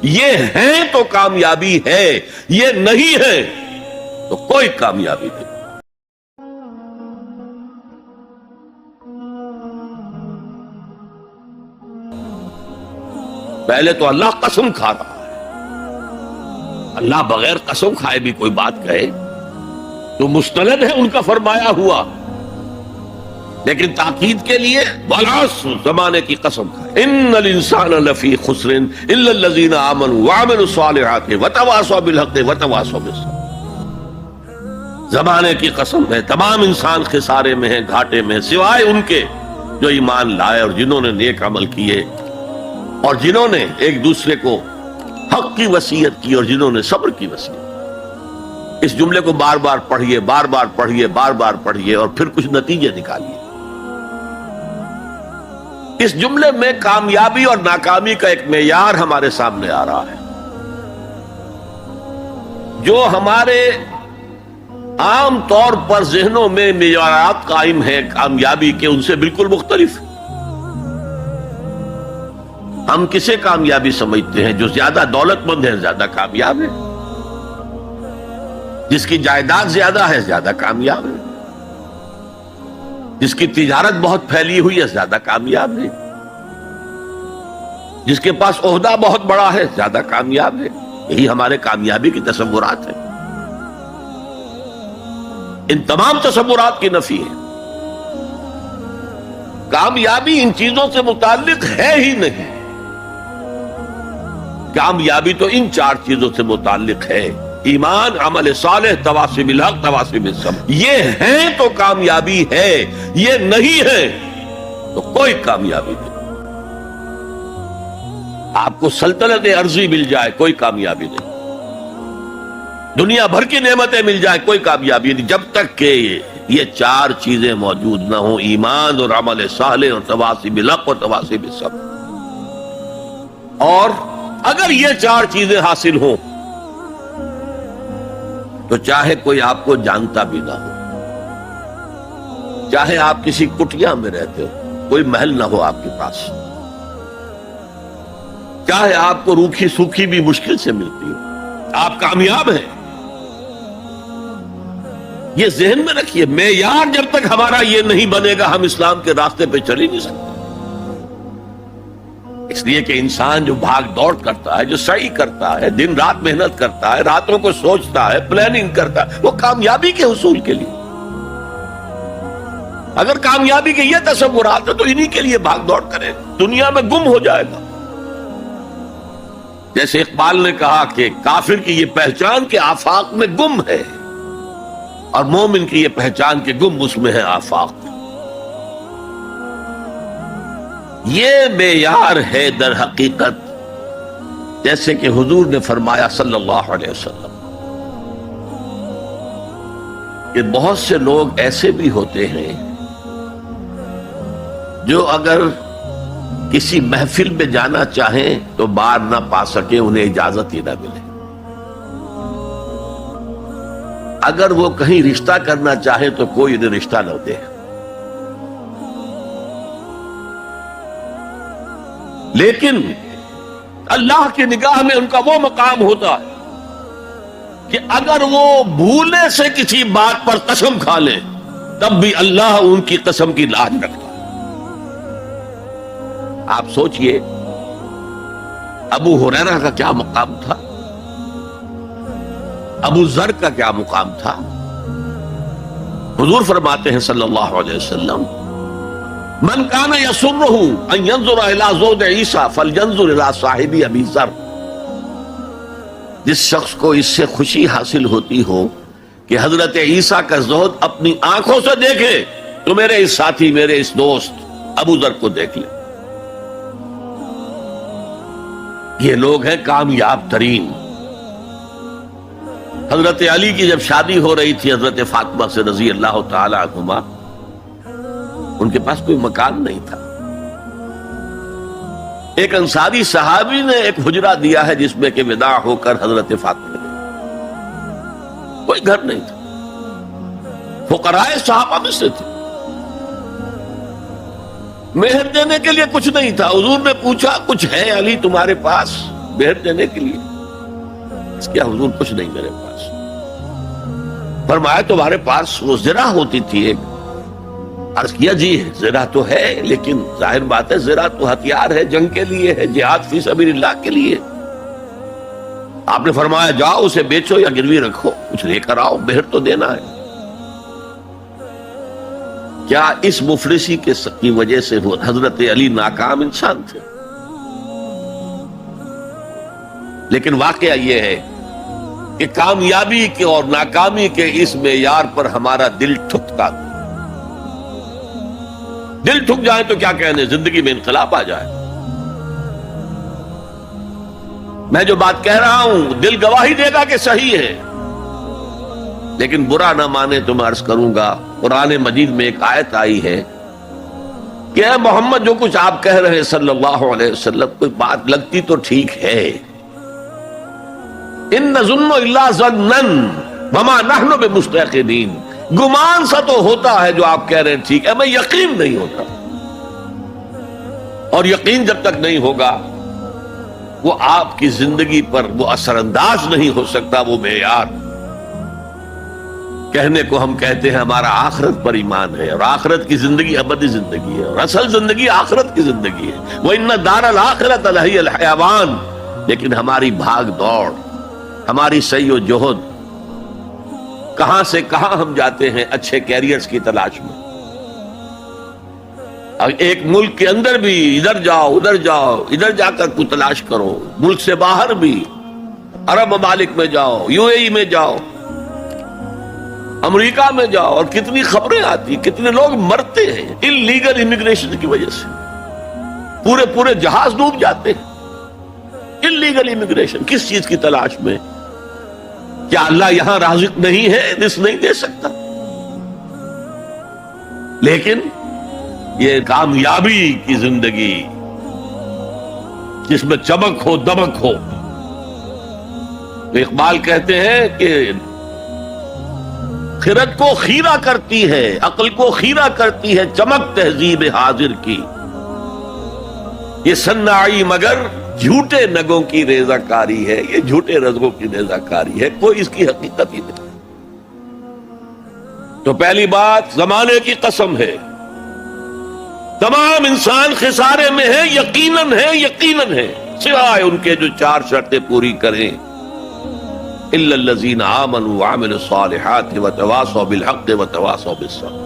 یہ ہیں تو کامیابی ہے، یہ نہیں ہے تو کوئی کامیابی نہیں۔ پہلے تو اللہ قسم کھا رہا ہے، اللہ بغیر قسم کھائے بھی کوئی بات کہے تو مستند ہے ان کا فرمایا ہوا، لیکن تاکید کے لیے والعصر زمانے کی قسم کھائے، ان الانسان لفی خسر الا الذین آمنوا وعملوا الصالحات وتواصوا بالحق وتواصوا بالصبر۔ زمانے کی قسم ہے، تمام انسان خسارے میں ہیں، گھاٹے میں ہیں، سوائے ان کے جو ایمان لائے اور جنہوں نے نیک عمل کیے اور جنہوں نے ایک دوسرے کو حق کی وصیت کی اور جنہوں نے صبر کی وصیت۔ اس جملے کو بار بار پڑھیے، بار بار پڑھیے، بار بار پڑھیے اور پھر کچھ نتیجے نکالیے۔ اس جملے میں کامیابی اور ناکامی کا ایک معیار ہمارے سامنے آ رہا ہے، جو ہمارے عام طور پر ذہنوں میں معیارات قائم ہیں کامیابی کے، ان سے بالکل مختلف۔ ہم کسے کامیابی سمجھتے ہیں؟ جو زیادہ دولت مند ہے زیادہ کامیاب ہے، جس کی جائیداد زیادہ ہے زیادہ کامیاب ہے، جس کی تجارت بہت پھیلی ہوئی ہے زیادہ کامیاب ہے، جس کے پاس عہدہ بہت بڑا ہے زیادہ کامیاب ہے۔ یہی ہمارے کامیابی کی تصورات ہیں۔ ان تمام تصورات کی نفی ہے۔ کامیابی ان چیزوں سے متعلق ہے ہی نہیں، کامیابی تو ان چار چیزوں سے متعلق ہے: ایمان، عمل صالح، تواصی بالحق، تواصی بالصبر۔ یہ ہیں تو کامیابی ہے، یہ نہیں ہے تو کوئی کامیابی نہیں۔ آپ کو سلطنت عرضی مل جائے کوئی کامیابی نہیں، دنیا بھر کی نعمتیں مل جائے کوئی کامیابی نہیں، جب تک کہ یہ چار چیزیں موجود نہ ہوں: ایمان اور عمل صالح اور تواصی بالحق اور تواصی بالصبر۔ اور اگر یہ چار چیزیں حاصل ہوں تو چاہے کوئی آپ کو جانتا بھی نہ ہو، چاہے آپ کسی کٹیا میں رہتے ہو، کوئی محل نہ ہو آپ کے پاس، چاہے آپ کو روکھی سوکھی بھی مشکل سے ملتی ہو، آپ کامیاب ہیں۔ یہ ذہن میں رکھیے، معیار جب تک ہمارا یہ نہیں بنے گا ہم اسلام کے راستے پہ چل ہی نہیں سکتے۔ اس لیے کہ انسان جو بھاگ دوڑ کرتا ہے، جو سعی کرتا ہے، دن رات محنت کرتا ہے، راتوں کو سوچتا ہے، پلاننگ کرتا ہے، وہ کامیابی کے حصول کے لیے۔ اگر کامیابی کے یہ تصورات ہیں تو انہی کے لیے بھاگ دوڑ کرے، دنیا میں گم ہو جائے گا۔ جیسے اقبال نے کہا کہ کافر کی یہ پہچان کہ آفاق میں گم ہے، اور مومن کی یہ پہچان کہ گم اس میں ہے آفاق۔ یہ معیار ہے در حقیقت، جیسے کہ حضور نے فرمایا صلی اللہ علیہ وسلم کہ بہت سے لوگ ایسے بھی ہوتے ہیں جو اگر کسی محفل میں جانا چاہیں تو بار نہ پا سکے، انہیں اجازت ہی نہ ملے۔ اگر وہ کہیں رشتہ کرنا چاہے تو کوئی انہیں رشتہ نہ دے۔ لیکن اللہ کی نگاہ میں ان کا وہ مقام ہوتا ہے کہ اگر وہ بھولے سے کسی بات پر قسم کھا لے تب بھی اللہ ان کی قسم کی لاج رکھتا ہے۔ آپ سوچئے ابو ہریرہ کا کیا مقام تھا، ابو ذر کا کیا مقام تھا۔ حضور فرماتے ہیں صلی اللہ علیہ وسلم: من کان یسرہ ان ینظر الی زہد عیسیٰ فلینظر الی صاحب ابی ذر۔ جس شخص کو اس سے خوشی حاصل ہوتی ہو کہ حضرت عیسیٰ کا زہد اپنی آنکھوں سے دیکھے تو میرے اس ساتھی، میرے اس دوست ابو ذر کو دیکھ لے۔ یہ لوگ ہیں کامیاب ترین۔ حضرت علی کی جب شادی ہو رہی تھی حضرت فاطمہ سے رضی اللہ تعالی عنہما، ان کے پاس کوئی مکان نہیں تھا۔ ایک انصاری صحابی نے ایک حجرہ دیا ہے جس میں کہ وداع ہو کر حضرت فاطمہ نے، کوئی گھر نہیں تھا، فقراء صحابہ میں سے تھے، مہر دینے کے لیے کچھ نہیں تھا۔ حضور نے پوچھا کچھ ہے علی تمہارے پاس؟ مہر دینے کے لیے؟ اس کے حضور کچھ نہیں میرے پاس۔ فرمایا تمہارے پاس وہ زرہ ہوتی تھی ایک۔ عرض کیا جی زرہ تو ہے، لیکن ظاہر بات ہے زرہ تو ہتھیار ہے، جنگ کے لیے ہے، جہاد فی سبیل اللہ کے لیے۔ آپ نے فرمایا جاؤ اسے بیچو یا گروی رکھو، کچھ لے کر آؤ، مہر تو دینا ہے۔ کیا اس مفلسی کی وجہ سے وہ حضرت علی ناکام انسان تھے؟ لیکن واقعہ یہ ہے کہ کامیابی کے اور ناکامی کے اس معیار پر ہمارا دل ٹھکتا، دل ٹھک جائے تو کیا کہنے، زندگی میں انقلاب آ جائے۔ میں جو بات کہہ رہا ہوں دل گواہی دے گا کہ صحیح ہے، لیکن برا نہ مانے تو میں عرض کروں گا، قرآن مجید میں ایک آیت آئی ہے کہ اے محمد جو کچھ آپ کہہ رہے ہیں صلی اللہ علیہ وسلم، کوئی بات لگتی تو ٹھیک ہے، ان نظن الا ظنا وما نحن بمستيقنين، گمان سا تو ہوتا ہے جو آپ کہہ رہے ہیں ٹھیک ہے، میں یقین نہیں ہوتا، اور یقین جب تک نہیں ہوگا وہ آپ کی زندگی پر وہ اثر انداز نہیں ہو سکتا، وہ معیار۔ کہنے کو ہم کہتے ہیں ہمارا آخرت پر ایمان ہے، اور آخرت کی زندگی ابدی زندگی ہے، اور اصل زندگی آخرت کی زندگی ہے، وَإِنَّ دَارَ الْآخِرَةَ لَهِيَ الْحَيَوَانُ، لیکن ہماری بھاگ دوڑ، ہماری سعی و جہد، کہاں سے کہاں ہم جاتے ہیں اچھے کیریئرز کی تلاش میں۔ ایک ملک کے اندر بھی ادھر جاؤ ادھر جاؤ، ادھر جا کر کوئی تلاش کرو، ملک سے باہر بھی عرب ممالک میں جاؤ، یو اے ای میں جاؤ، امریکہ میں جاؤ، اور کتنی خبریں آتی، کتنے لوگ مرتے ہیں انلیگل امیگریشن کی وجہ سے، پورے پورے جہاز ڈوب جاتے ہیں۔ انلیگل امیگریشن کس چیز کی تلاش میں؟ کیا اللہ یہاں رازق نہیں ہے، رزق نہیں دے سکتا؟ لیکن یہ کامیابی کی زندگی جس میں چمک ہو دمک ہو، تو اقبال کہتے ہیں کہ خرد کو خیرہ کرتی ہے، عقل کو خیرہ کرتی ہے چمک تہذیب حاضر کی، یہ صناعی مگر جھوٹے نگوں کی ریزہ کاری ہے، یہ جھوٹے رزقوں کی ریزہ کاری ہے، کوئی اس کی حقیقت ہی نہیں۔ تو پہلی بات زمانے کی قسم ہے، تمام انسان خسارے میں ہے، یقیناً ہے، یقیناً ہے، سوائے ان کے جو چار شرطیں پوری کریں، الا الذین آمنوا وعملوا الصالحات وتواصوا بالحق وتواصوا بالصبر۔